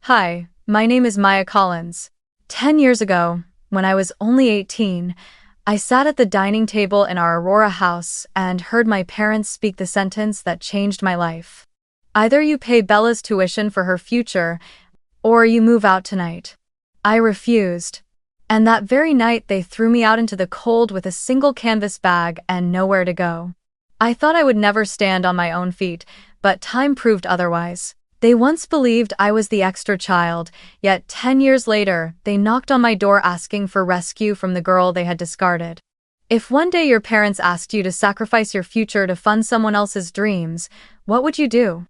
Hi, my name is Maya Collins. 10 years ago, when I was only 18, I sat at the dining table in our Aurora house and heard my parents speak the sentence that changed my life. Either you pay Bella's tuition for her future, or you move out tonight. I refused. And that very night they threw me out into the cold with a single canvas bag and nowhere to go. I thought I would never stand on my own feet, but time proved otherwise. They once believed I was the extra child, yet 10 years later, they knocked on my door asking for rescue from the girl they had discarded. If one day your parents asked you to sacrifice your future to fund someone else's dreams, what would you do?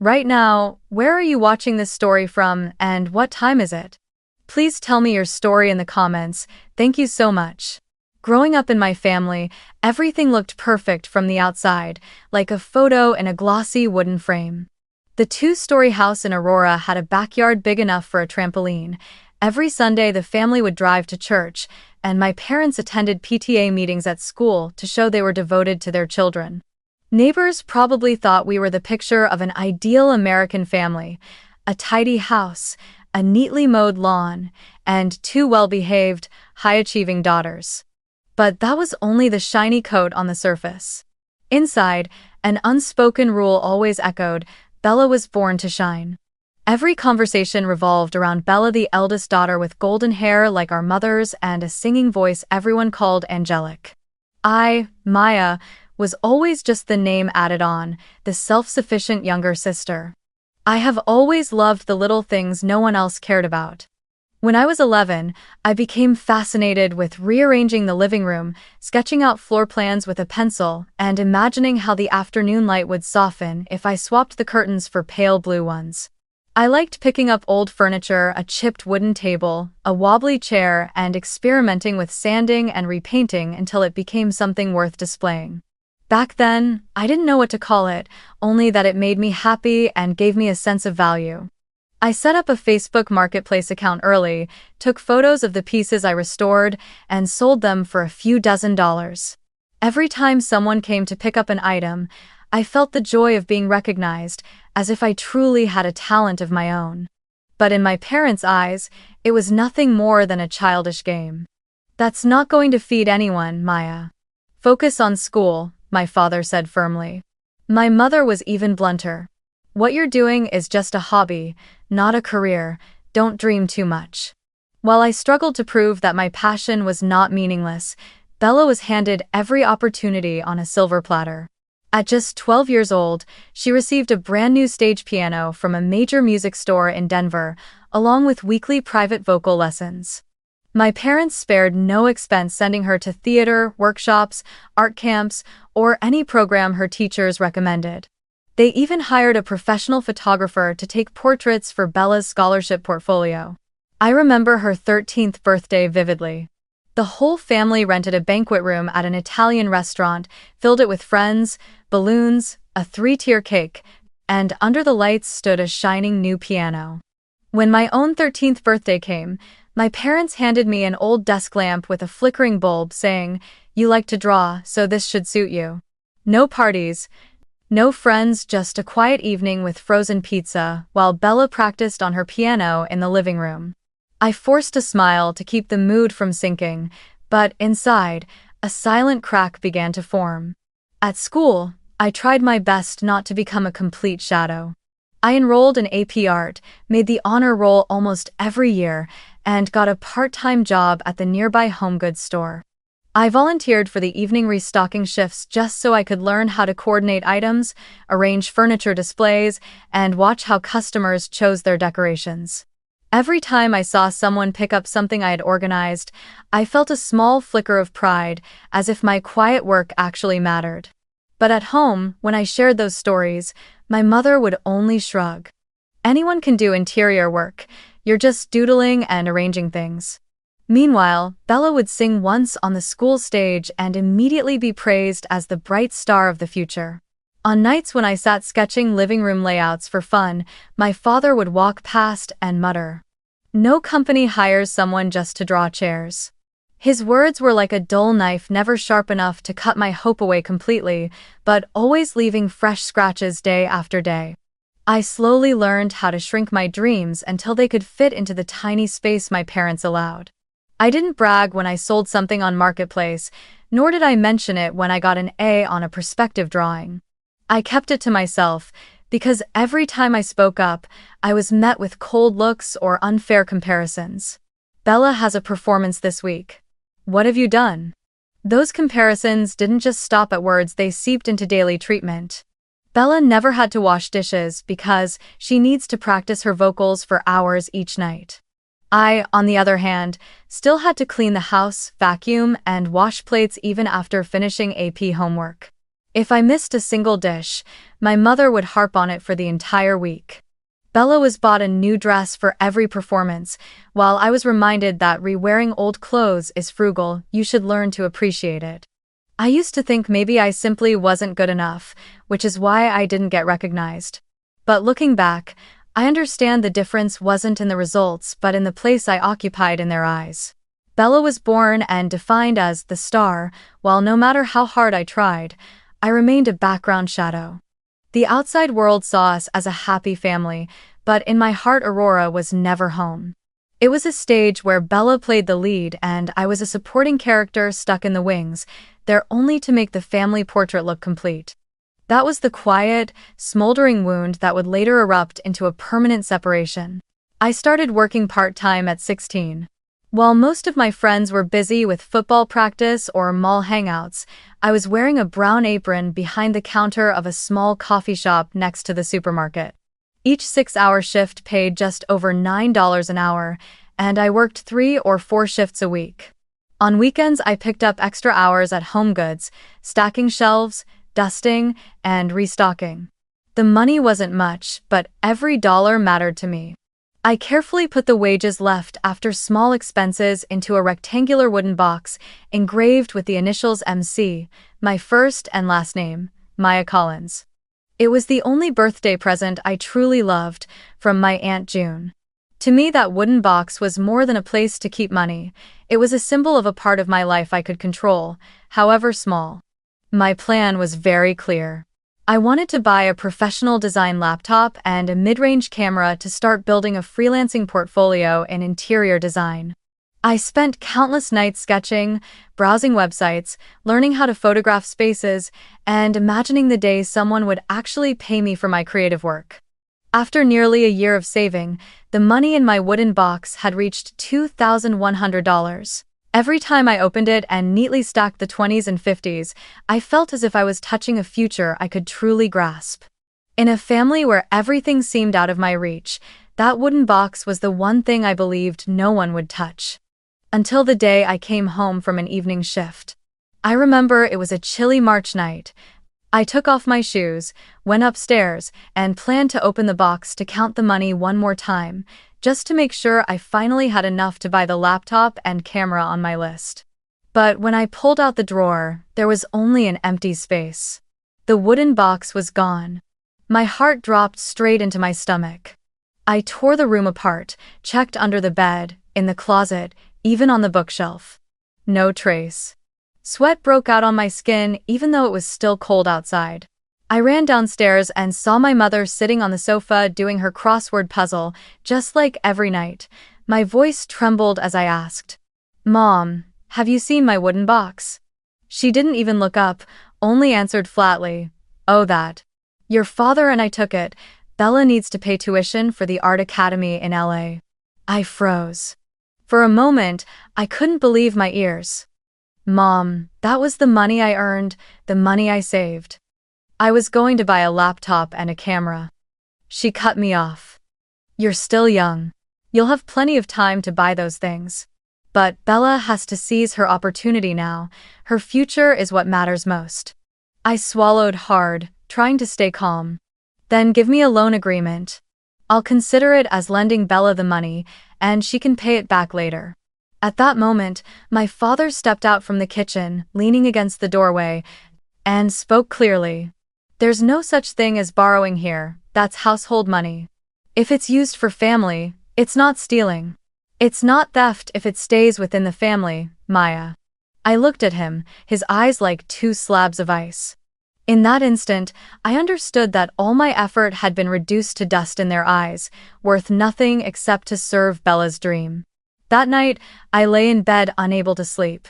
Right now, where are you watching this story from, and what time is it? Please tell me your story in the comments. Thank you so much. Growing up in my family, everything looked perfect from the outside, like a photo in a glossy wooden frame. The two-story house in Aurora had a backyard big enough for a trampoline. Every Sunday the family would drive to church, and my parents attended PTA meetings at school to show they were devoted to their children. Neighbors probably thought we were the picture of an ideal American family: a tidy house, a neatly mowed lawn, and two well-behaved, high-achieving daughters. But that was only the shiny coat on the surface. Inside, an unspoken rule always echoed: Bella was born to shine. Every conversation revolved around Bella, the eldest daughter with golden hair like our mother's and a singing voice everyone called angelic. I, Maya, was always just the name added on, the self-sufficient younger sister. I have always loved the little things no one else cared about. When I was 11, I became fascinated with rearranging the living room, sketching out floor plans with a pencil, and imagining how the afternoon light would soften if I swapped the curtains for pale blue ones. I liked picking up old furniture, a chipped wooden table, a wobbly chair, and experimenting with sanding and repainting until it became something worth displaying. Back then, I didn't know what to call it, only that it made me happy and gave me a sense of value. I set up a Facebook Marketplace account early, took photos of the pieces I restored, and sold them for a few dozen dollars. Every time someone came to pick up an item, I felt the joy of being recognized, as if I truly had a talent of my own. But in my parents' eyes, it was nothing more than a childish game. "That's not going to feed anyone, Maya. Focus on school," my father said firmly. My mother was even blunter. "What you're doing is just a hobby, not a career. Don't dream too much." While I struggled to prove that my passion was not meaningless, Bella was handed every opportunity on a silver platter. At just 12 years old, she received a brand new stage piano from a major music store in Denver, along with weekly private vocal lessons. My parents spared no expense sending her to theater, workshops, art camps, or any program her teachers recommended. They even hired a professional photographer to take portraits for Bella's scholarship portfolio. I remember her 13th birthday vividly. The whole family rented a banquet room at an Italian restaurant, filled it with friends, balloons, a 3-tier cake, and under the lights stood a shining new piano. When my own 13th birthday came, my parents handed me an old desk lamp with a flickering bulb saying, "You like to draw, so this should suit you." No parties, no friends, just a quiet evening with frozen pizza while Bella practiced on her piano in the living room. I forced a smile to keep the mood from sinking, but inside, a silent crack began to form. At school, I tried my best not to become a complete shadow. I enrolled in AP Art, made the honor roll almost every year, and got a part-time job at the nearby home goods store. I volunteered for the evening restocking shifts just so I could learn how to coordinate items, arrange furniture displays, and watch how customers chose their decorations. Every time I saw someone pick up something I had organized, I felt a small flicker of pride, as if my quiet work actually mattered. But at home, when I shared those stories, my mother would only shrug. "Anyone can do interior work. You're just doodling and arranging things." Meanwhile, Bella would sing once on the school stage and immediately be praised as the bright star of the future. On nights when I sat sketching living room layouts for fun, my father would walk past and mutter, "No company hires someone just to draw chairs." His words were like a dull knife, never sharp enough to cut my hope away completely, but always leaving fresh scratches day after day. I slowly learned how to shrink my dreams until they could fit into the tiny space my parents allowed. I didn't brag when I sold something on Marketplace, nor did I mention it when I got an A on a perspective drawing. I kept it to myself, because every time I spoke up, I was met with cold looks or unfair comparisons. Bella has a performance this week. What have you done? Those comparisons didn't just stop at words, they seeped into daily treatment. Bella never had to wash dishes because she needs to practice her vocals for hours each night. I, on the other hand, still had to clean the house, vacuum, and wash plates even after finishing AP homework. If I missed a single dish, my mother would harp on it for the entire week. Bella was bought a new dress for every performance, while I was reminded that re-wearing old clothes is frugal. You should learn to appreciate it. I used to think maybe I simply wasn't good enough, which is why I didn't get recognized. But looking back, I understand the difference wasn't in the results but in the place I occupied in their eyes. Bella was born and defined as the star, while no matter how hard I tried, I remained a background shadow. The outside world saw us as a happy family, but in my heart Aurora was never home. It was a stage where Bella played the lead and I was a supporting character stuck in the wings, there only to make the family portrait look complete. That was the quiet, smoldering wound that would later erupt into a permanent separation. I started working part-time at 16. While most of my friends were busy with football practice or mall hangouts, I was wearing a brown apron behind the counter of a small coffee shop next to the supermarket. Each 6-hour shift paid just over $9 an hour, and I worked 3 or 4 shifts a week. On weekends, I picked up extra hours at HomeGoods, stacking shelves, dusting, and restocking. The money wasn't much, but every dollar mattered to me. I carefully put the wages left after small expenses into a rectangular wooden box engraved with the initials MC, my first and last name, Maya Collins. It was the only birthday present I truly loved, from my Aunt June. To me, that wooden box was more than a place to keep money. It was a symbol of a part of my life I could control, however small. My plan was very clear. I wanted to buy a professional design laptop and a mid-range camera to start building a freelancing portfolio in interior design. I spent countless nights sketching, browsing websites, learning how to photograph spaces, and imagining the day someone would actually pay me for my creative work. After nearly a year of saving, the money in my wooden box had reached $2,100. Every time I opened it and neatly stacked the 20s and 50s, I felt as if I was touching a future I could truly grasp. In a family where everything seemed out of my reach, that wooden box was the one thing I believed no one would touch. Until the day I came home from an evening shift. I remember it was a chilly March night. I took off my shoes, went upstairs, and planned to open the box to count the money one more time, just to make sure I finally had enough to buy the laptop and camera on my list. But when I pulled out the drawer, there was only an empty space. The wooden box was gone. My heart dropped straight into my stomach. I tore the room apart, checked under the bed, in the closet, even on the bookshelf. No trace. Sweat broke out on my skin even though it was still cold outside. I ran downstairs and saw my mother sitting on the sofa doing her crossword puzzle, just like every night. My voice trembled as I asked, "Mom, have you seen my wooden box?" She didn't even look up, only answered flatly, "Oh, that. Your father and I took it. Bella needs to pay tuition for the art academy in LA." I froze. For a moment, I couldn't believe my ears. "Mom, that was the money I earned, the money I saved. I was going to buy a laptop and a camera." She cut me off. "You're still young. You'll have plenty of time to buy those things. But Bella has to seize her opportunity now. Her future is what matters most." I swallowed hard, trying to stay calm. "Then give me a loan agreement. I'll consider it as lending Bella the money, and she can pay it back later." At that moment, my father stepped out from the kitchen, leaning against the doorway, and spoke clearly. "There's no such thing as borrowing here, that's household money. If it's used for family, it's not stealing. It's not theft if it stays within the family, Maya." I looked at him, his eyes like 2 slabs of ice. In that instant, I understood that all my effort had been reduced to dust in their eyes, worth nothing except to serve Bella's dream. That night, I lay in bed unable to sleep.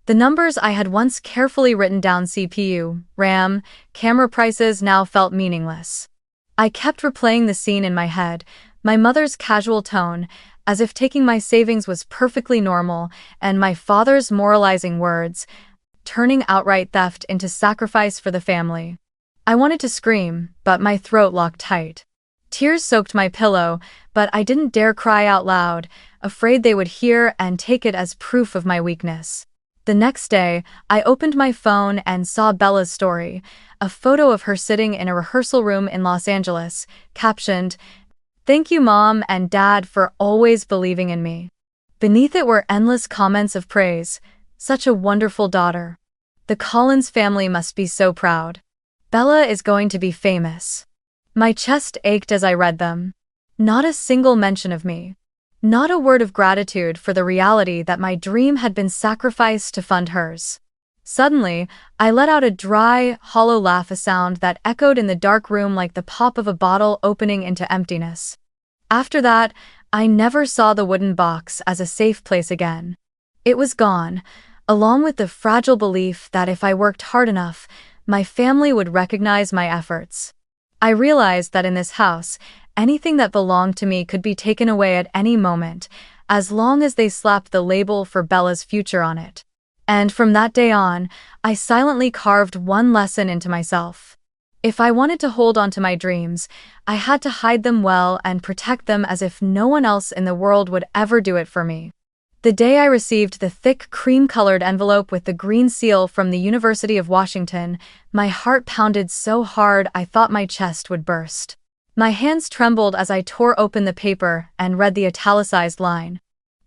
The numbers I had once carefully written down, CPU, RAM, camera prices, now felt meaningless. I kept replaying the scene in my head, my mother's casual tone, as if taking my savings was perfectly normal, and my father's moralizing words, turning outright theft into sacrifice for the family. I wanted to scream, but my throat locked tight. Tears soaked my pillow, but I didn't dare cry out loud, afraid they would hear and take it as proof of my weakness. The next day, I opened my phone and saw Bella's story, a photo of her sitting in a rehearsal room in Los Angeles, captioned, "Thank you, Mom and Dad, for always believing in me." Beneath it were endless comments of praise. Such a wonderful daughter. The Collins family must be so proud. Bella is going to be famous. My chest ached as I read them. Not a single mention of me. Not a word of gratitude for the reality that my dream had been sacrificed to fund hers. Suddenly, I let out a dry, hollow laugh, a sound that echoed in the dark room like the pop of a bottle opening into emptiness. After that, I never saw the wooden box as a safe place again. It was gone, along with the fragile belief that if I worked hard enough, my family would recognize my efforts. I realized that in this house, anything that belonged to me could be taken away at any moment, as long as they slapped the label for Bella's future on it. And from that day on, I silently carved one lesson into myself. If I wanted to hold on to my dreams, I had to hide them well and protect them as if no one else in the world would ever do it for me. The day I received the thick cream-colored envelope with the green seal from the University of Washington, my heart pounded so hard I thought my chest would burst. My hands trembled as I tore open the paper and read the italicized line.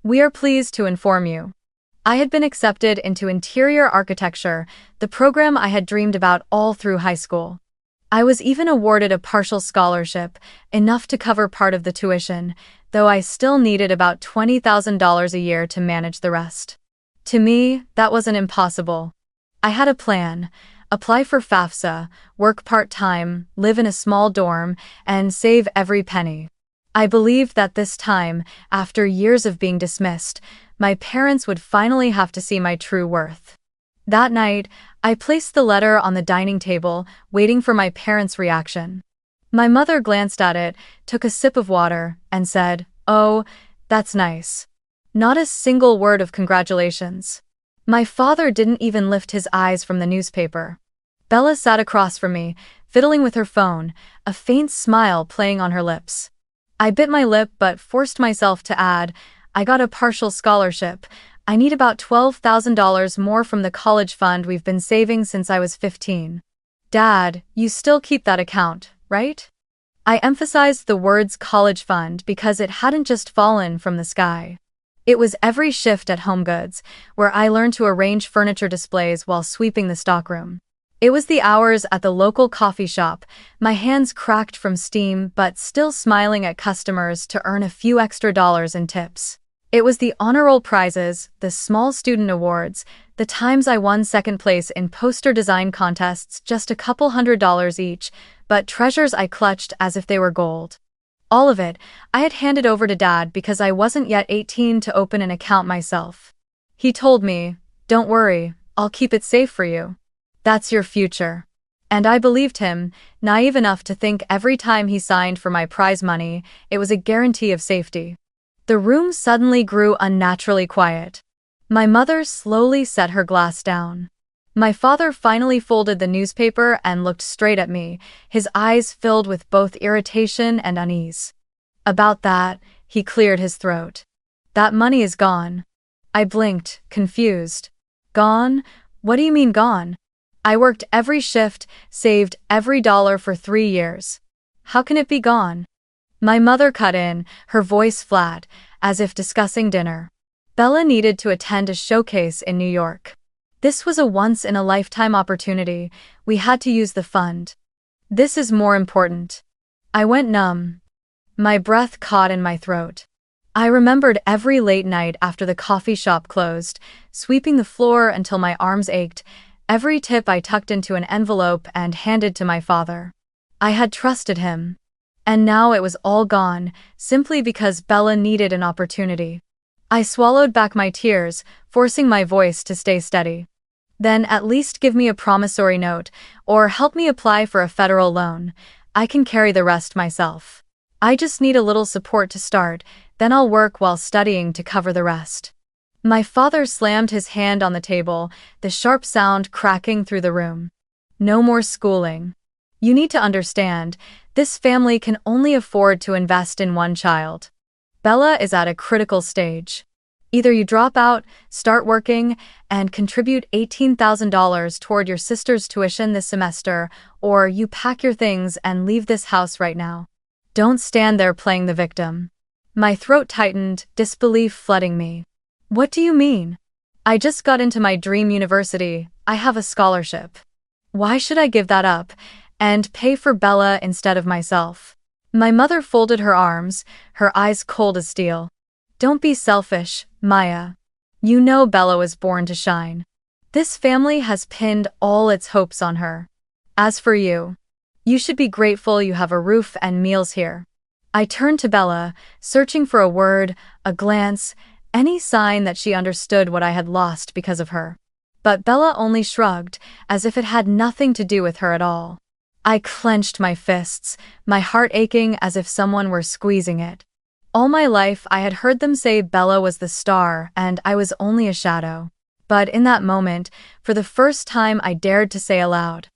"We are pleased to inform you." I had been accepted into interior architecture, the program I had dreamed about all through high school. I was even awarded a partial scholarship, enough to cover part of the tuition, though I still needed about $20,000 a year to manage the rest. To me, that wasn't impossible. I had a plan: apply for FAFSA, work part-time, live in a small dorm, and save every penny. I believed that this time, after years of being dismissed, my parents would finally have to see my true worth. That night, I placed the letter on the dining table, waiting for my parents' reaction. My mother glanced at it, took a sip of water, and said, "Oh, that's nice." Not a single word of congratulations. My father didn't even lift his eyes from the newspaper. Bella sat across from me, fiddling with her phone, a faint smile playing on her lips. I bit my lip but forced myself to add, "I got a partial scholarship. I need about $12,000 more from the college fund we've been saving since I was 15. Dad, you still keep that account, right?" I emphasized the words college fund because it hadn't just fallen from the sky. It was every shift at HomeGoods, where I learned to arrange furniture displays while sweeping the stockroom. It was the hours at the local coffee shop, my hands cracked from steam but still smiling at customers to earn a few extra dollars in tips. It was the honor roll prizes, the small student awards, the times I won second place in poster design contests, just a couple $100 each, but treasures I clutched as if they were gold. All of it, I had handed over to Dad because I wasn't yet 18 to open an account myself. He told me, "Don't worry, I'll keep it safe for you. That's your future." And I believed him, naive enough to think every time he signed for my prize money, it was a guarantee of safety. The room suddenly grew unnaturally quiet. My mother slowly set her glass down. My father finally folded the newspaper and looked straight at me, his eyes filled with both irritation and unease. "About that," he cleared his throat. "That money is gone." I blinked, confused. "Gone? What do you mean gone? I worked every shift, saved every dollar for 3 years. How can it be gone?" My mother cut in, her voice flat, as if discussing dinner. Bella needed to attend a showcase in New York. This was a once-in-a-lifetime opportunity. We had to use the fund. This is more important. I went numb. My breath caught in my throat. I remembered every late night after the coffee shop closed, sweeping the floor until my arms ached, Every tip I tucked into an envelope and handed to my father. I had trusted him. And now it was all gone, simply because Bella needed an opportunity. I swallowed back my tears, forcing my voice to stay steady. Then at least give me a promissory note, or help me apply for a federal loan. I can carry the rest myself. I just need a little support to start, then I'll work while studying to cover the rest. My father slammed his hand on the table, the sharp sound cracking through the room. No more schooling. You need to understand, this family can only afford to invest in one child. Bella is at a critical stage. Either you drop out, start working, and contribute $18,000 toward your sister's tuition this semester, or you pack your things and leave this house right now. Don't stand there playing the victim. My throat tightened, disbelief flooding me. What do you mean? I just got into my dream university. I have a scholarship. Why should I give that up and pay for Bella instead of myself? My mother folded her arms, her eyes cold as steel. Don't be selfish, Maya. You know Bella was born to shine. This family has pinned all its hopes on her. As for you, you should be grateful you have a roof and meals here. I turned to Bella, searching for a word, a glance, any sign that she understood what I had lost because of her. But Bella only shrugged, as if it had nothing to do with her at all. I clenched my fists, my heart aching as if someone were squeezing it. All my life I had heard them say Bella was the star and I was only a shadow. But in that moment, for the first time I dared to say aloud,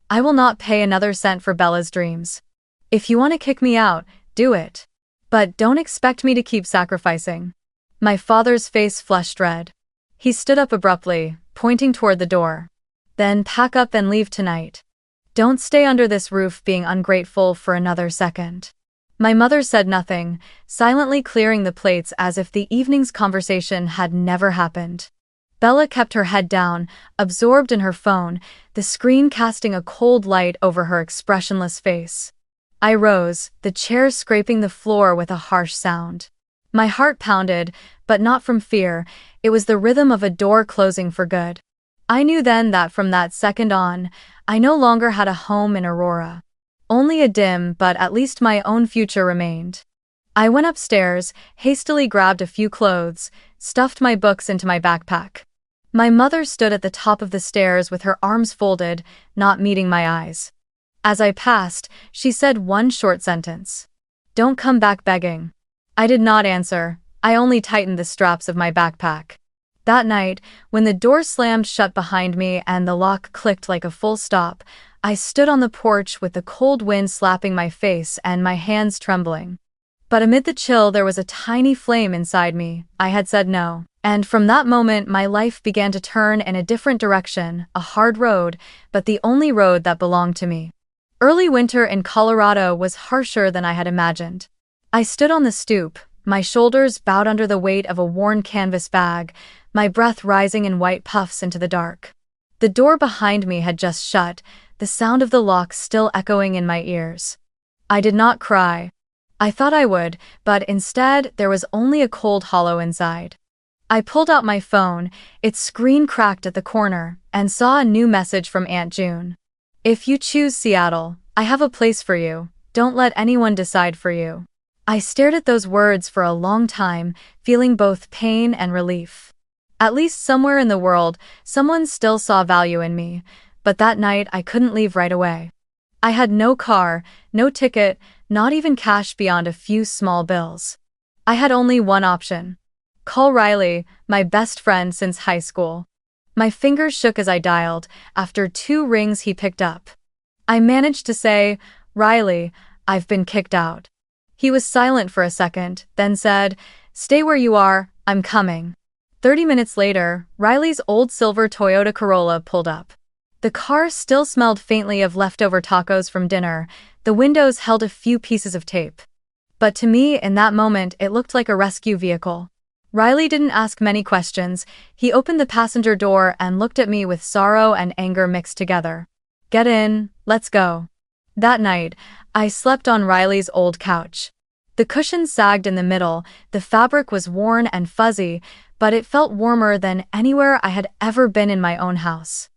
I will not pay another cent for Bella's dreams. If you want to kick me out, do it. But don't expect me to keep sacrificing. My father's face flushed red. He stood up abruptly, pointing toward the door. Then pack up and leave tonight. Don't stay under this roof being ungrateful for another second. My mother said nothing, silently clearing the plates as if the evening's conversation had never happened. Bella kept her head down, absorbed in her phone, the screen casting a cold light over her expressionless face. I rose, the chair scraping the floor with a harsh sound. My heart pounded, but not from fear, it was the rhythm of a door closing for good. I knew then that from that second on, I no longer had a home in Aurora. Only a dim but at least my own future remained. I went upstairs, hastily grabbed a few clothes, stuffed my books into my backpack. My mother stood at the top of the stairs with her arms folded, not meeting my eyes. As I passed, she said one short sentence. Don't come back begging. I did not answer, I only tightened the straps of my backpack. That night, when the door slammed shut behind me and the lock clicked like a full stop, I stood on the porch with the cold wind slapping my face and my hands trembling. But amid the chill there was a tiny flame inside me. I had said no. And from that moment my life began to turn in a different direction, a hard road, but the only road that belonged to me. Early winter in Colorado was harsher than I had imagined. I stood on the stoop, my shoulders bowed under the weight of a worn canvas bag, my breath rising in white puffs into the dark. The door behind me had just shut, the sound of the lock still echoing in my ears. I did not cry. I thought I would, but instead there was only a cold hollow inside. I pulled out my phone, its screen cracked at the corner, and saw a new message from Aunt June. If you choose Seattle, I have a place for you. Don't let anyone decide for you. I stared at those words for a long time, feeling both pain and relief. At least somewhere in the world, someone still saw value in me, but that night I couldn't leave right away. I had no car, no ticket, not even cash beyond a few small bills. I had only one option. Call Riley, my best friend since high school. My fingers shook as I dialed. After 2 rings he picked up. I managed to say, "Riley, I've been kicked out." He was silent for a second, then said, "Stay where you are, I'm coming." 30 minutes later, Riley's old silver Toyota Corolla pulled up. The car still smelled faintly of leftover tacos from dinner. The windows held a few pieces of tape. But to me, in that moment, it looked like a rescue vehicle. Riley didn't ask many questions. He opened the passenger door and looked at me with sorrow and anger mixed together. "Get in, let's go." That night, I slept on Riley's old couch. The cushions sagged in the middle, the fabric was worn and fuzzy, but it felt warmer than anywhere I had ever been in my own house.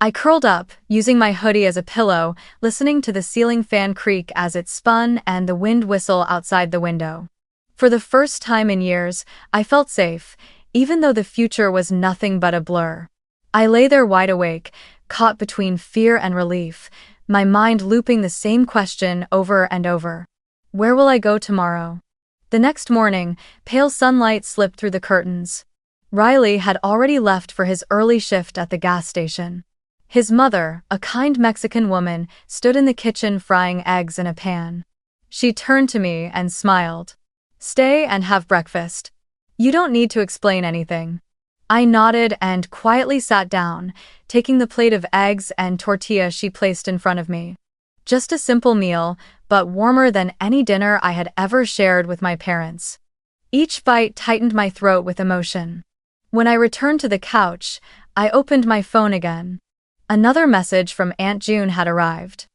I curled up, using my hoodie as a pillow, listening to the ceiling fan creak as it spun and the wind whistle outside the window. For the first time in years, I felt safe, even though the future was nothing but a blur. I lay there wide awake, caught between fear and relief, my mind looping the same question over and over. Where will I go tomorrow? The next morning, pale sunlight slipped through the curtains. Riley had already left for his early shift at the gas station. His mother, a kind Mexican woman, stood in the kitchen frying eggs in a pan. She turned to me and smiled. "Stay and have breakfast. You don't need to explain anything." I nodded and quietly sat down, taking the plate of eggs and tortilla she placed in front of me. Just a simple meal, but warmer than any dinner I had ever shared with my parents. Each bite tightened my throat with emotion. When I returned to the couch, I opened my phone again. Another message from Aunt June had arrived.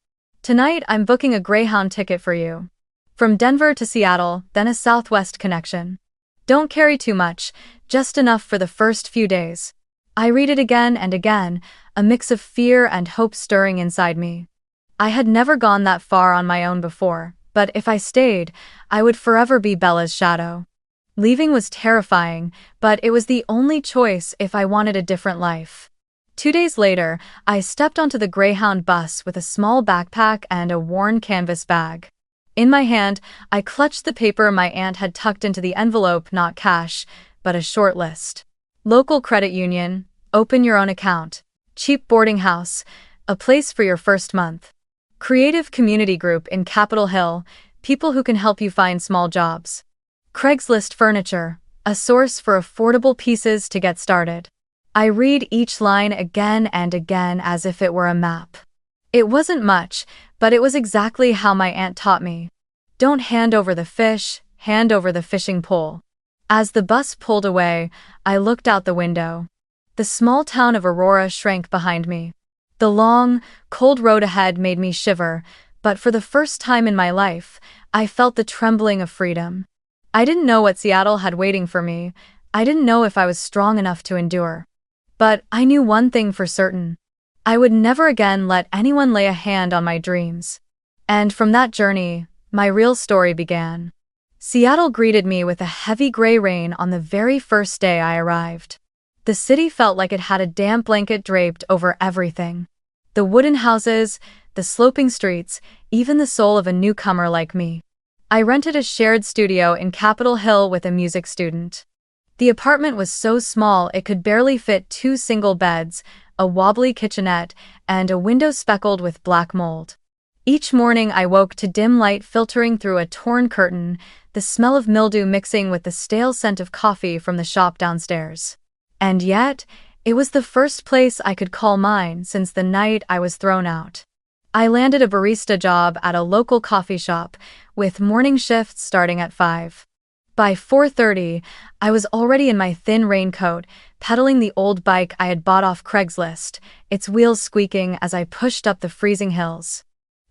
"Tonight I'm booking a Greyhound ticket for you. From Denver to Seattle, then a Southwest connection. Don't carry too much, just enough for the first few days." I read it again and again, a mix of fear and hope stirring inside me. I had never gone that far on my own before, but if I stayed, I would forever be Bella's shadow. Leaving was terrifying, but it was the only choice if I wanted a different life. 2 days later, I stepped onto the Greyhound bus with a small backpack and a worn canvas bag. In my hand, I clutched the paper my aunt had tucked into the envelope, not cash, but a short list. Local credit union, open your own account. Cheap boarding house, a place for your first month. Creative community group in Capitol Hill, people who can help you find small jobs. Craigslist furniture, a source for affordable pieces to get started. I read each line again and again as if it were a map. It wasn't much, but it was exactly how my aunt taught me. Don't hand over the fish, hand over the fishing pole. As the bus pulled away, I looked out the window. The small town of Aurora shrank behind me. The long, cold road ahead made me shiver, but for the first time in my life, I felt the trembling of freedom. I didn't know what Seattle had waiting for me. I didn't know if I was strong enough to endure. But I knew one thing for certain. I would never again let anyone lay a hand on my dreams. And from that journey, my real story began. Seattle greeted me with a heavy gray rain on the very first day I arrived. The city felt like it had a damp blanket draped over everything. The wooden houses, the sloping streets, even the soul of a newcomer like me. I rented a shared studio in Capitol Hill with a music student. The apartment was so small it could barely fit 2 single beds, a wobbly kitchenette, and a window speckled with black mold. Each morning I woke to dim light filtering through a torn curtain, the smell of mildew mixing with the stale scent of coffee from the shop downstairs. And yet, it was the first place I could call mine since the night I was thrown out. I landed a barista job at a local coffee shop, with morning shifts starting at 5. By 4:30, I was already in my thin raincoat, pedaling the old bike I had bought off Craigslist, its wheels squeaking as I pushed up the freezing hills.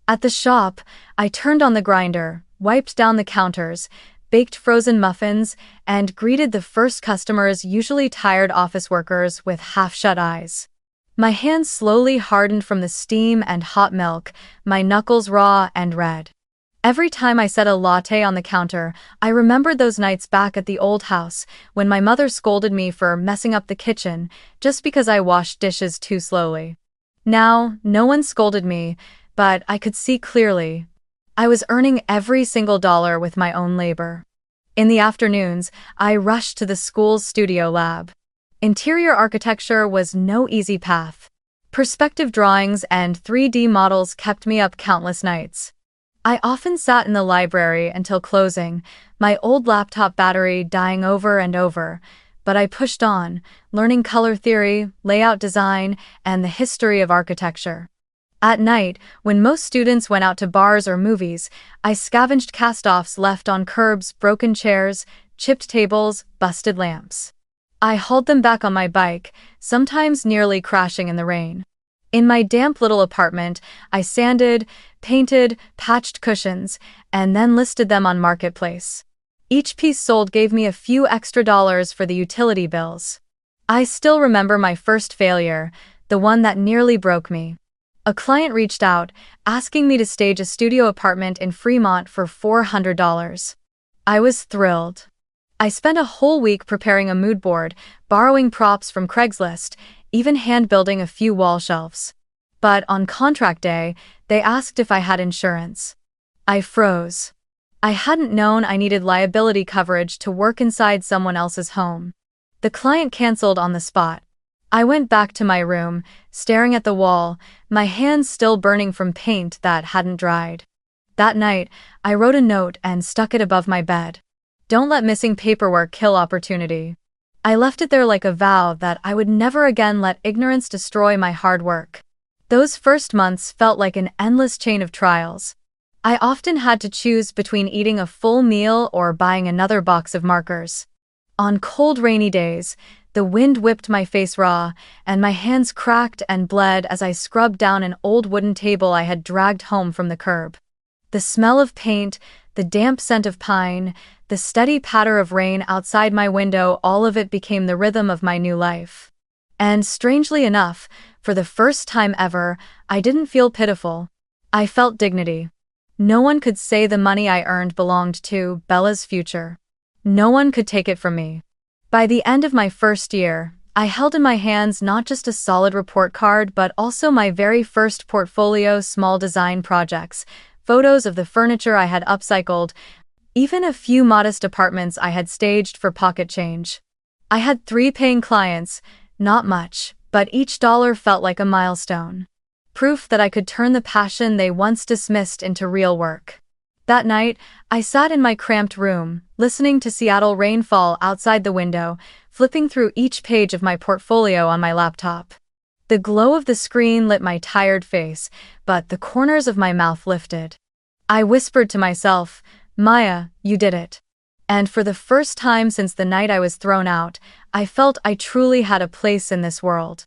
At the shop, I turned on the grinder, wiped down the counters, baked frozen muffins, and greeted the first customers, usually tired office workers, with half-shut eyes. My hands slowly hardened from the steam and hot milk, my knuckles raw and red. Every time I set a latte on the counter, I remembered those nights back at the old house when my mother scolded me for messing up the kitchen just because I washed dishes too slowly. Now, no one scolded me, but I could see clearly. I was earning every single dollar with my own labor. In the afternoons, I rushed to the school's studio lab. Interior architecture was no easy path. Perspective drawings and 3D models kept me up countless nights. I often sat in the library until closing, my old laptop battery dying over and over, but I pushed on, learning color theory, layout design, and the history of architecture. At night, when most students went out to bars or movies, I scavenged cast-offs left on curbs, broken chairs, chipped tables, busted lamps. I hauled them back on my bike, sometimes nearly crashing in the rain. In my damp little apartment, I sanded, painted, patched cushions, and then listed them on Marketplace. Each piece sold gave me a few extra dollars for the utility bills. I still remember my first failure, the one that nearly broke me. A client reached out, asking me to stage a studio apartment in Fremont for $400. I was thrilled. I spent a whole week preparing a mood board, borrowing props from Craigslist, even hand-building a few wall shelves. But on contract day, they asked if I had insurance. I froze. I hadn't known I needed liability coverage to work inside someone else's home. The client canceled on the spot. I went back to my room, staring at the wall, my hands still burning from paint that hadn't dried. That night, I wrote a note and stuck it above my bed. Don't let missing paperwork kill opportunity. I left it there like a vow that I would never again let ignorance destroy my hard work. Those first months felt like an endless chain of trials. I often had to choose between eating a full meal or buying another box of markers. On cold, rainy days, the wind whipped my face raw, and my hands cracked and bled as I scrubbed down an old wooden table I had dragged home from the curb. The smell of paint, the damp scent of pine, the steady patter of rain outside my window, all of it became the rhythm of my new life. And strangely enough, for the first time ever, I didn't feel pitiful. I felt dignity. No one could say the money I earned belonged to Bella's future. No one could take it from me. By the end of my first year, I held in my hands not just a solid report card but also my very first portfolio, small design projects, photos of the furniture I had upcycled, even a few modest apartments I had staged for pocket change. I had 3 paying clients, not much, but each dollar felt like a milestone. Proof that I could turn the passion they once dismissed into real work. That night, I sat in my cramped room, listening to Seattle rain fall outside the window, flipping through each page of my portfolio on my laptop. The glow of the screen lit my tired face, but the corners of my mouth lifted. I whispered to myself, "Maya, you did it." And for the first time since the night I was thrown out, I felt I truly had a place in this world.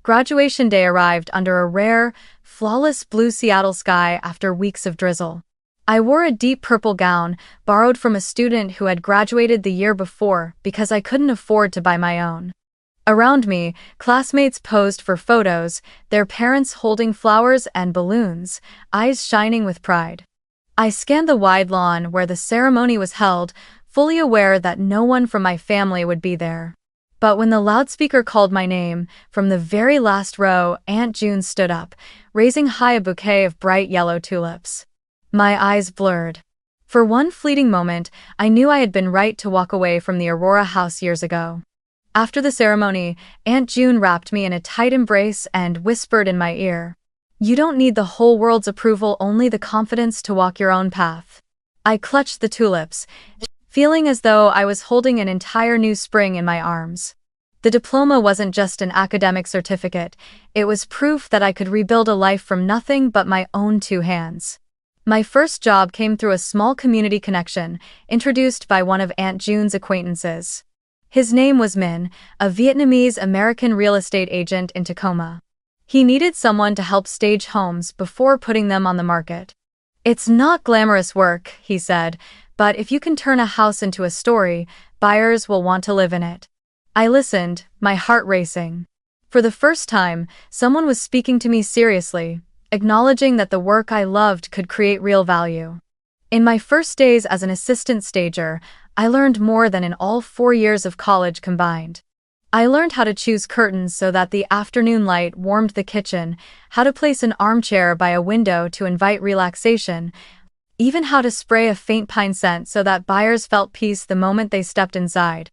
Graduation day arrived under a rare, flawless blue Seattle sky after weeks of drizzle. I wore a deep purple gown, borrowed from a student who had graduated the year before because I couldn't afford to buy my own. Around me, classmates posed for photos, their parents holding flowers and balloons, eyes shining with pride. I scanned the wide lawn where the ceremony was held, fully aware that no one from my family would be there. But when the loudspeaker called my name, from the very last row, Aunt June stood up, raising high a bouquet of bright yellow tulips. My eyes blurred. For one fleeting moment, I knew I had been right to walk away from the Aurora house years ago. After the ceremony, Aunt June wrapped me in a tight embrace and whispered in my ear, "You don't need the whole world's approval, only the confidence to walk your own path." I clutched the tulips, feeling as though I was holding an entire new spring in my arms. The diploma wasn't just an academic certificate, it was proof that I could rebuild a life from nothing but my own 2 hands. My first job came through a small community connection, introduced by one of Aunt June's acquaintances. His name was Min, a Vietnamese-American real estate agent in Tacoma. He needed someone to help stage homes before putting them on the market. "It's not glamorous work," he said, "but if you can turn a house into a story, buyers will want to live in it." I listened, my heart racing. For the first time, someone was speaking to me seriously, acknowledging that the work I loved could create real value. In my first days as an assistant stager, I learned more than in all 4 years of college combined. I learned how to choose curtains so that the afternoon light warmed the kitchen, how to place an armchair by a window to invite relaxation, even how to spray a faint pine scent so that buyers felt peace the moment they stepped inside.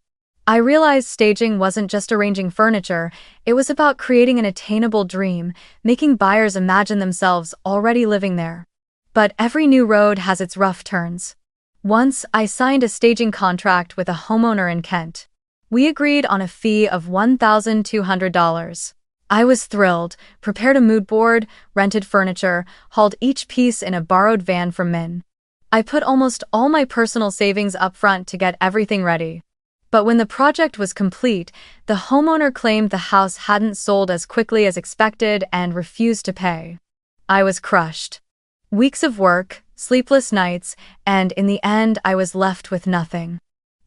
I realized staging wasn't just arranging furniture, it was about creating an attainable dream, making buyers imagine themselves already living there. But every new road has its rough turns. Once, I signed a staging contract with a homeowner in Kent. We agreed on a fee of $1,200. I was thrilled, prepared a mood board, rented furniture, hauled each piece in a borrowed van from Min. I put almost all my personal savings up front to get everything ready. But when the project was complete, the homeowner claimed the house hadn't sold as quickly as expected and refused to pay. I was crushed. Weeks of work, sleepless nights, and in the end I was left with nothing.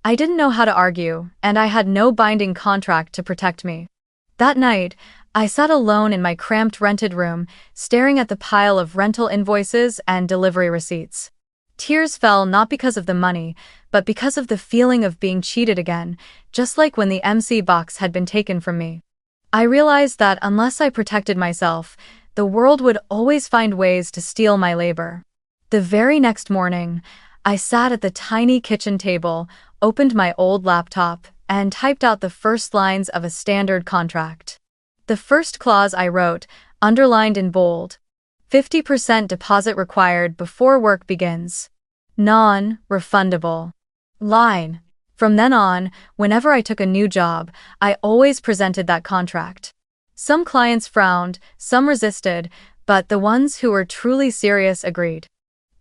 I didn't know how to argue, and I had no binding contract to protect me. That night, I sat alone in my cramped rented room, staring at the pile of rental invoices and delivery receipts. Tears fell not because of the money, but because of the feeling of being cheated again, just like when the MC box had been taken from me. I realized that unless I protected myself, the world would always find ways to steal my labor. The very next morning, I sat at the tiny kitchen table, opened my old laptop, and typed out the first lines of a standard contract. The first clause I wrote, underlined in bold: 50% deposit required before work begins. Non-refundable. Line. From then on, whenever I took a new job, I always presented that contract. Some clients frowned, some resisted, but the ones who were truly serious agreed.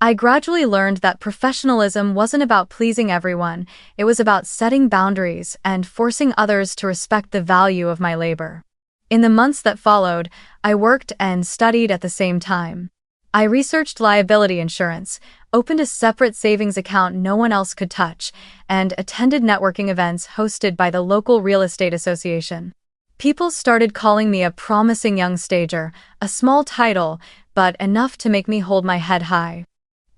I gradually learned that professionalism wasn't about pleasing everyone, it was about setting boundaries and forcing others to respect the value of my labor. In the months that followed, I worked and studied at the same time. I researched liability insurance, opened a separate savings account no one else could touch, and attended networking events hosted by the local real estate association. People started calling me a promising young stager, a small title, but enough to make me hold my head high.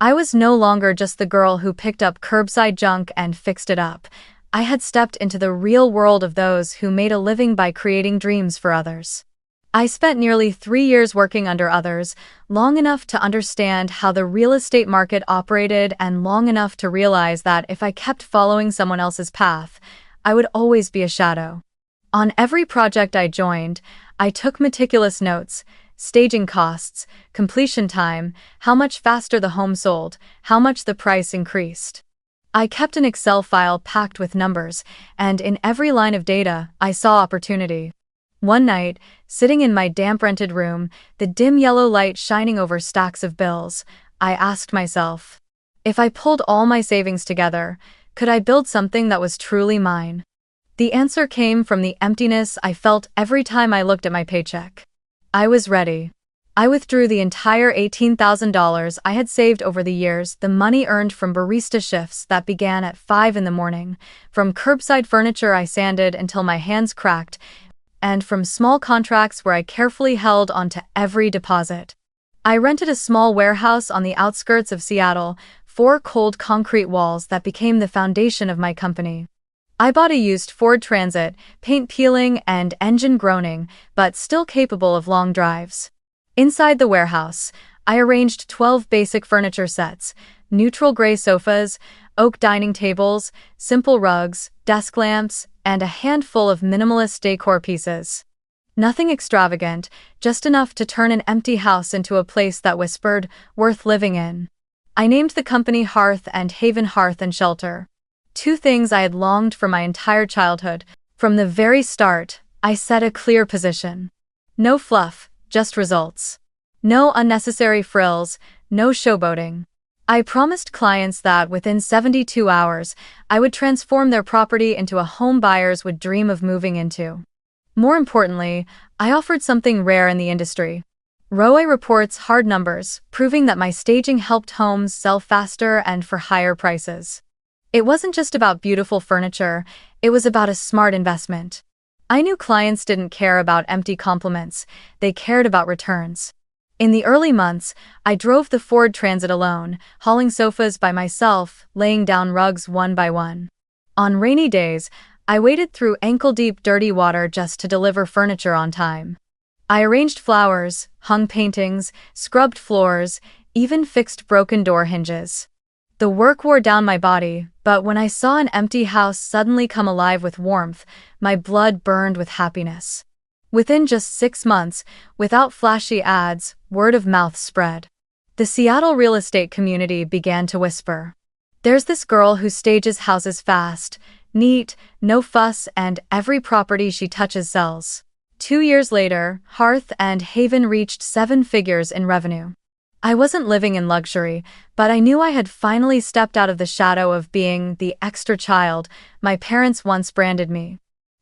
I was no longer just the girl who picked up curbside junk and fixed it up. I had stepped into the real world of those who made a living by creating dreams for others. I spent nearly 3 years working under others, long enough to understand how the real estate market operated and long enough to realize that if I kept following someone else's path, I would always be a shadow. On every project I joined, I took meticulous notes: staging costs, completion time, how much faster the home sold, how much the price increased. I kept an Excel file packed with numbers, and in every line of data, I saw opportunity. One night, sitting in my damp rented room, the dim yellow light shining over stacks of bills, I asked myself, if I pulled all my savings together, could I build something that was truly mine? The answer came from the emptiness I felt every time I looked at my paycheck. I was ready. I withdrew the entire $18,000 I had saved over the years, the money earned from barista shifts that began at 5 a.m, from curbside furniture I sanded until my hands cracked, and from small contracts where I carefully held onto every deposit. I rented a small warehouse on the outskirts of Seattle, 4 cold concrete walls that became the foundation of my company. I bought a used Ford Transit, paint peeling and engine groaning, but still capable of long drives. Inside the warehouse, I arranged 12 basic furniture sets: neutral gray sofas, oak dining tables, simple rugs, desk lamps, and a handful of minimalist decor pieces. Nothing extravagant, just enough to turn an empty house into a place that whispered, worth living in. I named the company Hearth and Haven Hearth and Shelter. 2 things I had longed for my entire childhood. From the very start, I set a clear position. No fluff, just results. No unnecessary frills, no showboating. I promised clients that within 72 hours, I would transform their property into a home buyers would dream of moving into. More importantly, I offered something rare in the industry. ROI reports: hard numbers, proving that my staging helped homes sell faster and for higher prices. It wasn't just about beautiful furniture, it was about a smart investment. I knew clients didn't care about empty compliments, they cared about returns. In the early months, I drove the Ford Transit alone, hauling sofas by myself, laying down rugs one by one. On rainy days, I waded through ankle-deep dirty water just to deliver furniture on time. I arranged flowers, hung paintings, scrubbed floors, even fixed broken door hinges. The work wore down my body, but when I saw an empty house suddenly come alive with warmth, my blood burned with happiness. Within just 6 months, without flashy ads, word of mouth spread. The Seattle real estate community began to whisper, there's this girl who stages houses fast, neat, no fuss, and every property she touches sells. 2 years later, Hearth and Haven reached 7 figures in revenue. I wasn't living in luxury, but I knew I had finally stepped out of the shadow of being the extra child my parents once branded me.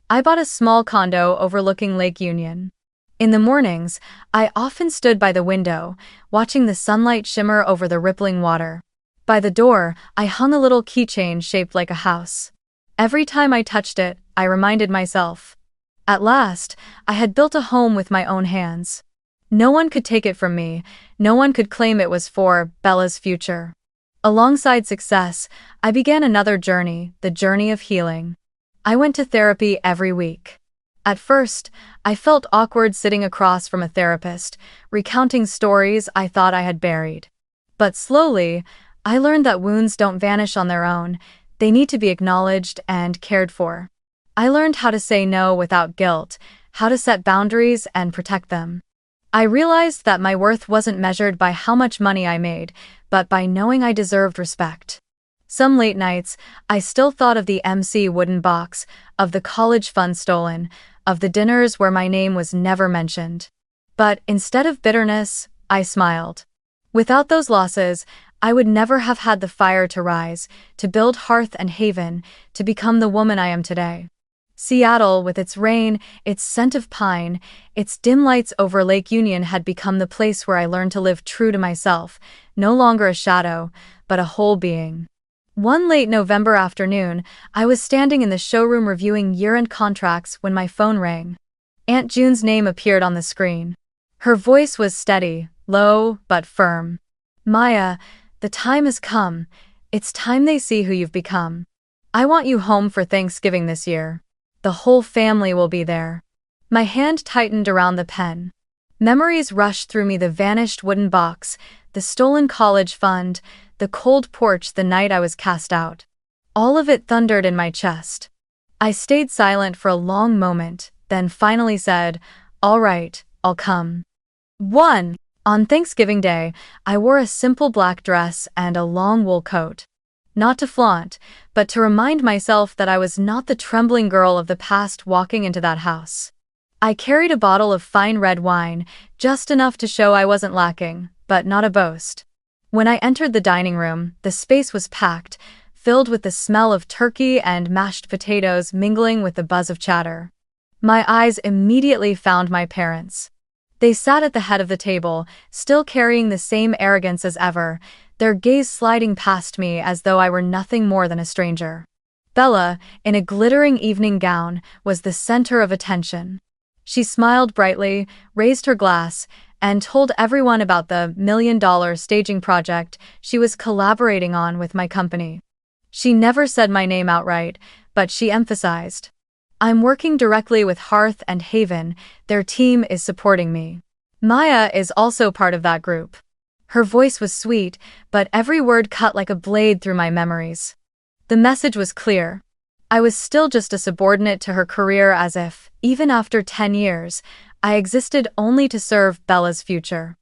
I bought a small condo overlooking Lake Union. In the mornings, I often stood by the window, watching the sunlight shimmer over the rippling water. By the door, I hung a little keychain shaped like a house. Every time I touched it, I reminded myself, At last, I had built a home with my own hands. No one could take it from me, no one could claim it was for Bella's future. Alongside success, I began another journey, the journey of healing. I went to therapy every week. At first, I felt awkward sitting across from a therapist, recounting stories I thought I had buried. But slowly, I learned that wounds don't vanish on their own, they need to be acknowledged and cared for. I learned how to say no without guilt, how to set boundaries and protect them. I realized that my worth wasn't measured by how much money I made, but by knowing I deserved respect. Some late nights, I still thought of the MC wooden box, of the college fund stolen, of the dinners where my name was never mentioned. But instead of bitterness, I smiled. Without those losses, I would never have had the fire to rise, to build Hearth and Haven, to become the woman I am today. Seattle, with its rain, its scent of pine, its dim lights over Lake Union had become the place where I learned to live true to myself, no longer a shadow, but a whole being. One late November afternoon, I was standing in the showroom reviewing year-end contracts when my phone rang. Aunt June's name appeared on the screen. Her voice was steady, low, but firm. "Maya, the time has come. It's time they see who you've become. I want you home for Thanksgiving this year. The whole family will be there." My hand tightened around the pen. Memories rushed through me, the vanished wooden box, the stolen college fund, the cold porch the night I was cast out. All of it thundered in my chest. I stayed silent for a long moment, then finally said, "All right, I'll come." 1. On Thanksgiving Day, I wore a simple black dress and a long wool coat. Not to flaunt, but to remind myself that I was not the trembling girl of the past walking into that house. I carried a bottle of fine red wine, just enough to show I wasn't lacking, but not a boast. When I entered the dining room, the space was packed, filled with the smell of turkey and mashed potatoes mingling with the buzz of chatter. My eyes immediately found my parents. They sat at the head of the table, still carrying the same arrogance as ever, their gaze sliding past me as though I were nothing more than a stranger. Bella, in a glittering evening gown, was the center of attention. She smiled brightly, raised her glass, and told everyone about the $1 million staging project she was collaborating on with my company. She never said my name outright, but she emphasized, "I'm working directly with Hearth and Haven, their team is supporting me." Maya is also part of that group. Her voice was sweet, but every word cut like a blade through my memories. The message was clear. I was still just a subordinate to her career, as if, even after 10 years, I existed only to serve Bella's future.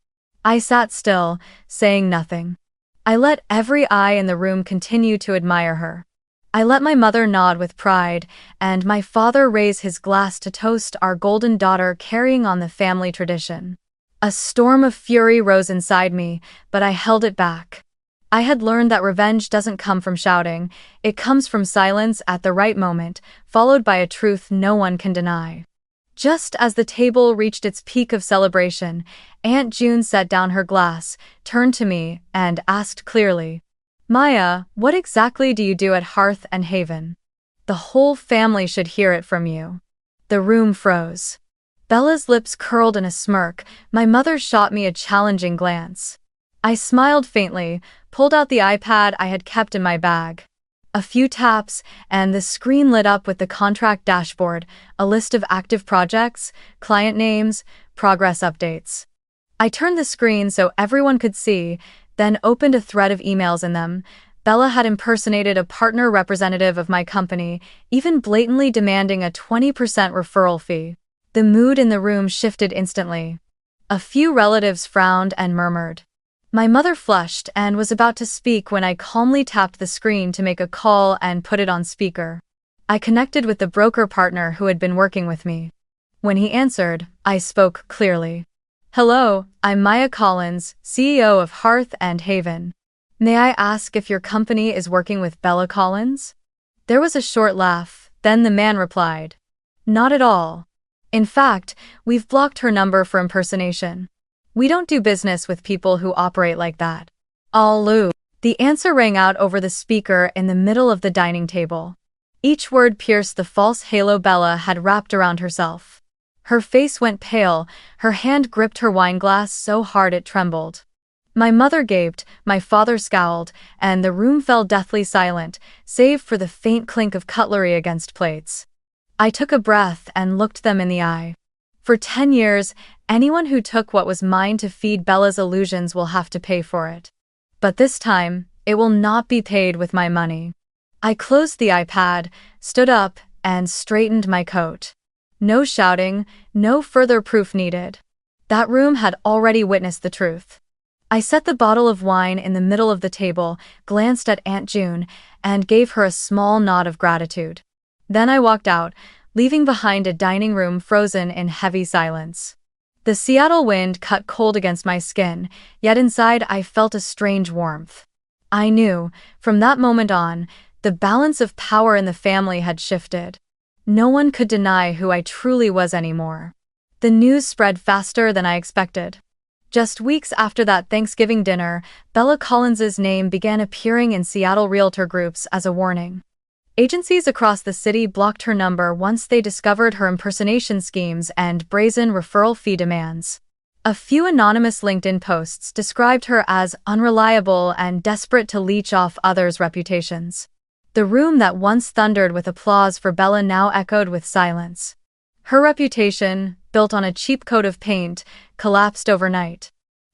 I sat still, saying nothing. I let every eye in the room continue to admire her. I let my mother nod with pride, and my father raise his glass to toast our golden daughter carrying on the family tradition. A storm of fury rose inside me, but I held it back. I had learned that revenge doesn't come from shouting, it comes from silence at the right moment, followed by a truth no one can deny. Just as the table reached its peak of celebration, Aunt June set down her glass, turned to me, and asked clearly, "Maya, what exactly do you do at Hearth and Haven? The whole family should hear it from you." The room froze. Bella's lips curled in a smirk, my mother shot me a challenging glance. I smiled faintly, pulled out the iPad I had kept in my bag. A few taps, and the screen lit up with the contract dashboard, a list of active projects, client names, progress updates. I turned the screen so everyone could see, then opened a thread of emails in them. Bella had impersonated a partner representative of my company, even blatantly demanding a 20% referral fee. The mood in the room shifted instantly. A few relatives frowned and murmured. My mother flushed and was about to speak when I calmly tapped the screen to make a call and put it on speaker. I connected with the broker partner who had been working with me. When he answered, I spoke clearly. "Hello, I'm Maya Collins, CEO of Hearth and Haven. May I ask if your company is working with Bella Collins?" There was a short laugh, then the man replied, "Not at all. In fact, we've blocked her number for impersonation. We don't do business with people who operate like that." "Alu." The answer rang out over the speaker in the middle of the dining table. Each word pierced the false halo Bella had wrapped around herself. Her face went pale, her hand gripped her wineglass so hard it trembled. My mother gaped, my father scowled, and the room fell deathly silent, save for the faint clink of cutlery against plates. I took a breath and looked them in the eye. For 10 years, anyone who took what was mine to feed Bella's illusions will have to pay for it. But this time, it will not be paid with my money. I closed the iPad, stood up, and straightened my coat. No shouting, no further proof needed. That room had already witnessed the truth. I set the bottle of wine in the middle of the table, glanced at Aunt June, and gave her a small nod of gratitude. Then I walked out, leaving behind a dining room frozen in heavy silence. The Seattle wind cut cold against my skin, yet inside I felt a strange warmth. I knew, from that moment on, the balance of power in the family had shifted. No one could deny who I truly was anymore. The news spread faster than I expected. Just weeks after that Thanksgiving dinner, Bella Collins's name began appearing in Seattle realtor groups as a warning. Agencies across the city blocked her number once they discovered her impersonation schemes and brazen referral fee demands. A few anonymous LinkedIn posts described her as unreliable and desperate to leech off others' reputations. The room that once thundered with applause for Bella now echoed with silence. Her reputation, built on a cheap coat of paint, collapsed overnight.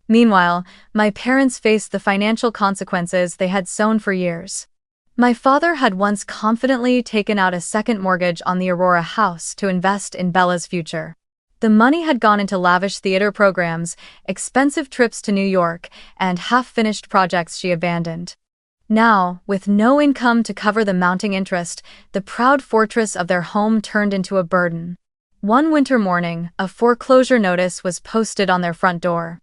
Meanwhile, my parents faced the financial consequences they had sown for years. My father had once confidently taken out a second mortgage on the Aurora house to invest in Bella's future. The money had gone into lavish theater programs, expensive trips to New York, and half-finished projects she abandoned. Now, with no income to cover the mounting interest, the proud fortress of their home turned into a burden. One winter morning, a foreclosure notice was posted on their front door.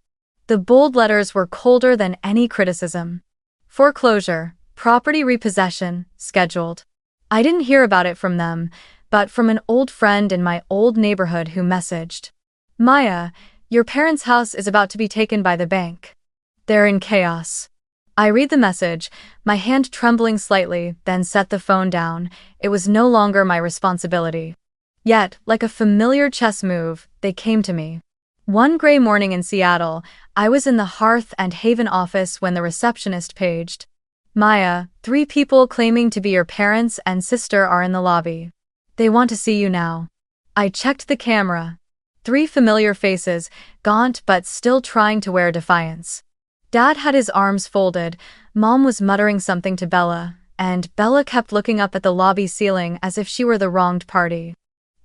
The bold letters were colder than any criticism. Foreclosure, property repossession, scheduled. I didn't hear about it from them, but from an old friend in my old neighborhood who messaged, "Maya, your parents' house is about to be taken by the bank. They're in chaos." I read the message, my hand trembling slightly, then set the phone down. It was no longer my responsibility. Yet, like a familiar chess move, they came to me. One gray morning in Seattle, I was in the Hearth and Haven office when the receptionist paged, "Maya, 3 people claiming to be your parents and sister are in the lobby. They want to see you now." I checked the camera. 3 familiar faces, gaunt but still trying to wear defiance. Dad had his arms folded, Mom was muttering something to Bella, and Bella kept looking up at the lobby ceiling as if she were the wronged party.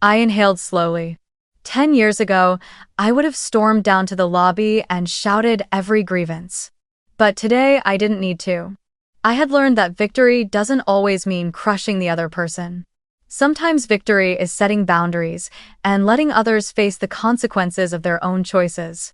I inhaled slowly. 10 years ago, I would have stormed down to the lobby and shouted every grievance. But today, I didn't need to. I had learned that victory doesn't always mean crushing the other person. Sometimes victory is setting boundaries and letting others face the consequences of their own choices.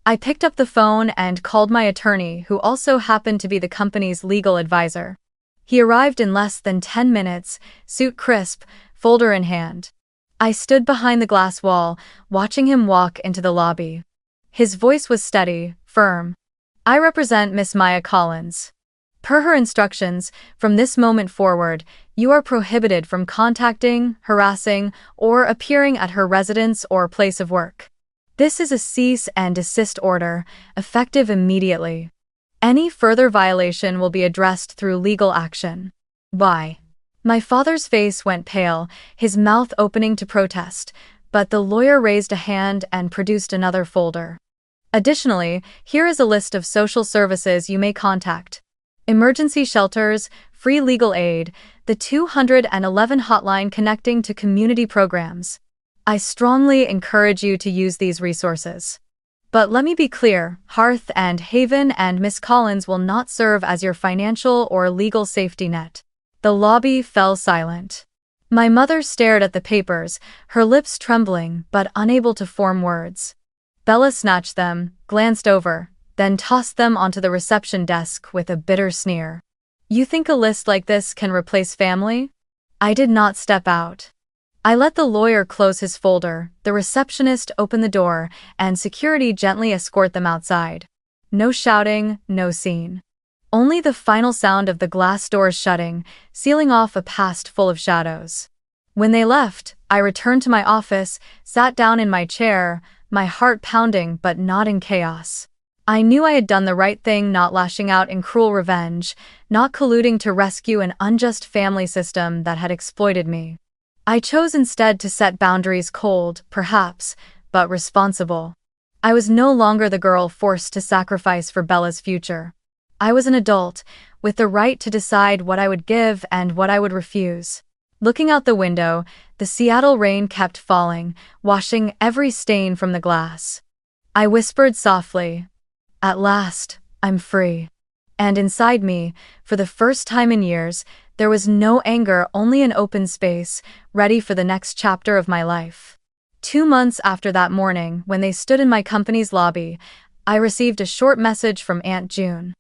I picked up the phone and called my attorney, who also happened to be the company's legal advisor. He arrived in less than 10 minutes, suit crisp, folder in hand. I stood behind the glass wall, watching him walk into the lobby. His voice was steady, firm. "I represent Miss Maya Collins. Per her instructions, from this moment forward, you are prohibited from contacting, harassing, or appearing at her residence or place of work. This is a cease and desist order, effective immediately. Any further violation will be addressed through legal action." Why? My father's face went pale, his mouth opening to protest, but the lawyer raised a hand and produced another folder. "Additionally, here is a list of social services you may contact. Emergency shelters, free legal aid, the 211 hotline connecting to community programs. I strongly encourage you to use these resources. But let me be clear, Hearth and Haven and Miss Collins will not serve as your financial or legal safety net." The lobby fell silent. My mother stared at the papers, her lips trembling but unable to form words. Bella snatched them, glanced over, then tossed them onto the reception desk with a bitter sneer. "You think a list like this can replace family?" I did not step out. I let the lawyer close his folder, the receptionist open the door, and security gently escort them outside. No shouting, no scene. Only the final sound of the glass doors shutting, sealing off a past full of shadows. When they left, I returned to my office, sat down in my chair, my heart pounding but not in chaos. I knew I had done the right thing, not lashing out in cruel revenge, not colluding to rescue an unjust family system that had exploited me. I chose instead to set boundaries, cold, perhaps, but responsible. I was no longer the girl forced to sacrifice for Bella's future. I was an adult, with the right to decide what I would give and what I would refuse. Looking out the window, the Seattle rain kept falling, washing every stain from the glass. I whispered softly, "At last, I'm free." And inside me, for the first time in years, there was no anger, only an open space, ready for the next chapter of my life. 2 months after that morning, when they stood in my company's lobby, I received a short message from Aunt June.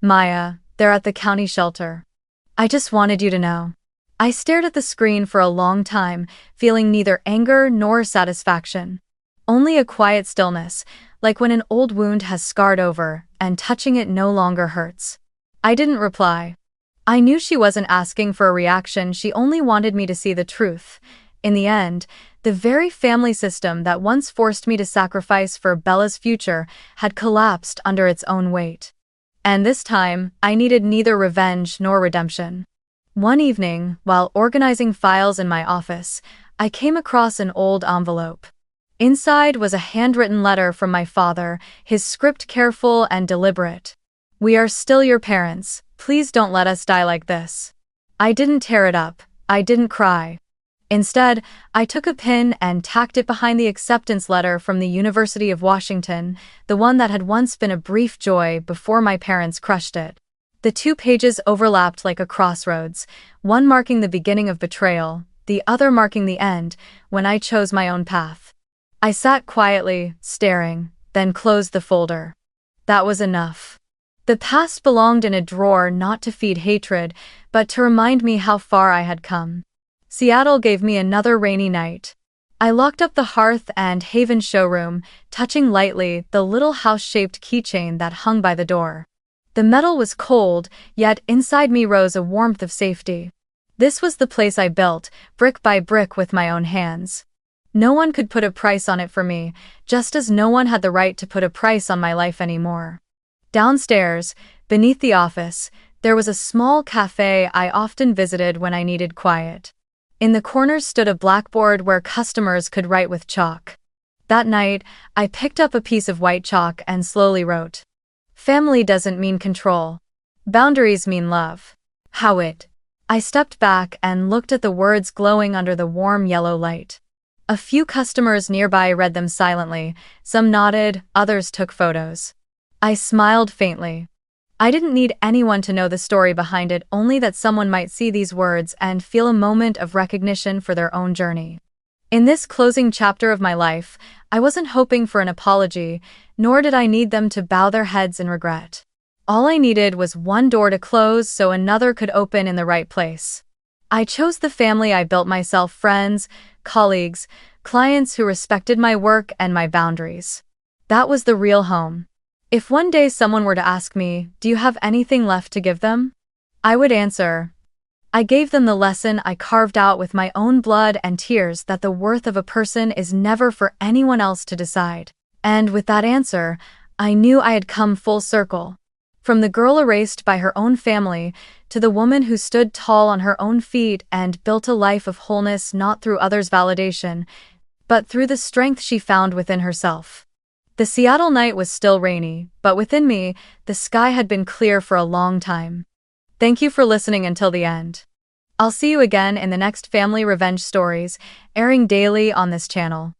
"Maya, they're at the county shelter. I just wanted you to know." I stared at the screen for a long time, feeling neither anger nor satisfaction. Only a quiet stillness, like when an old wound has scarred over, and touching it no longer hurts. I didn't reply. I knew she wasn't asking for a reaction, she only wanted me to see the truth. In the end, the very family system that once forced me to sacrifice for Bella's future had collapsed under its own weight. And this time, I needed neither revenge nor redemption. One evening, while organizing files in my office, I came across an old envelope. Inside was a handwritten letter from my father, his script careful and deliberate. "We are still your parents. Please don't let us die like this." I didn't tear it up. I didn't cry. Instead, I took a pin and tacked it behind the acceptance letter from the University of Washington, the one that had once been a brief joy before my parents crushed it. The 2 pages overlapped like a crossroads, one marking the beginning of betrayal, the other marking the end, when I chose my own path. I sat quietly, staring, then closed the folder. That was enough. The past belonged in a drawer, not to feed hatred, but to remind me how far I had come. Seattle gave me another rainy night. I locked up the hearth and Haven showroom, touching lightly the little house-shaped keychain that hung by the door. The metal was cold, yet inside me rose a warmth of safety. This was the place I built, brick by brick with my own hands. No one could put a price on it for me, just as no one had the right to put a price on my life anymore. Downstairs, beneath the office, there was a small cafe I often visited when I needed quiet. In the corner stood a blackboard where customers could write with chalk. That night, I picked up a piece of white chalk and slowly wrote, "Family doesn't mean control. Boundaries mean love." How it? I stepped back and looked at the words glowing under the warm yellow light. A few customers nearby read them silently, some nodded, others took photos. I smiled faintly. I didn't need anyone to know the story behind it, only that someone might see these words and feel a moment of recognition for their own journey. In this closing chapter of my life, I wasn't hoping for an apology, nor did I need them to bow their heads in regret. All I needed was one door to close so another could open in the right place. I chose the family I built myself, friends, colleagues, clients who respected my work and my boundaries. That was the real home. If one day someone were to ask me, "Do you have anything left to give them?" I would answer, I gave them the lesson I carved out with my own blood and tears, that the worth of a person is never for anyone else to decide. And with that answer, I knew I had come full circle. From the girl erased by her own family, to the woman who stood tall on her own feet and built a life of wholeness not through others' validation, but through the strength she found within herself. The Seattle night was still rainy, but within me, the sky had been clear for a long time. Thank you for listening until the end. I'll see you again in the next Family Revenge Stories, airing daily on this channel.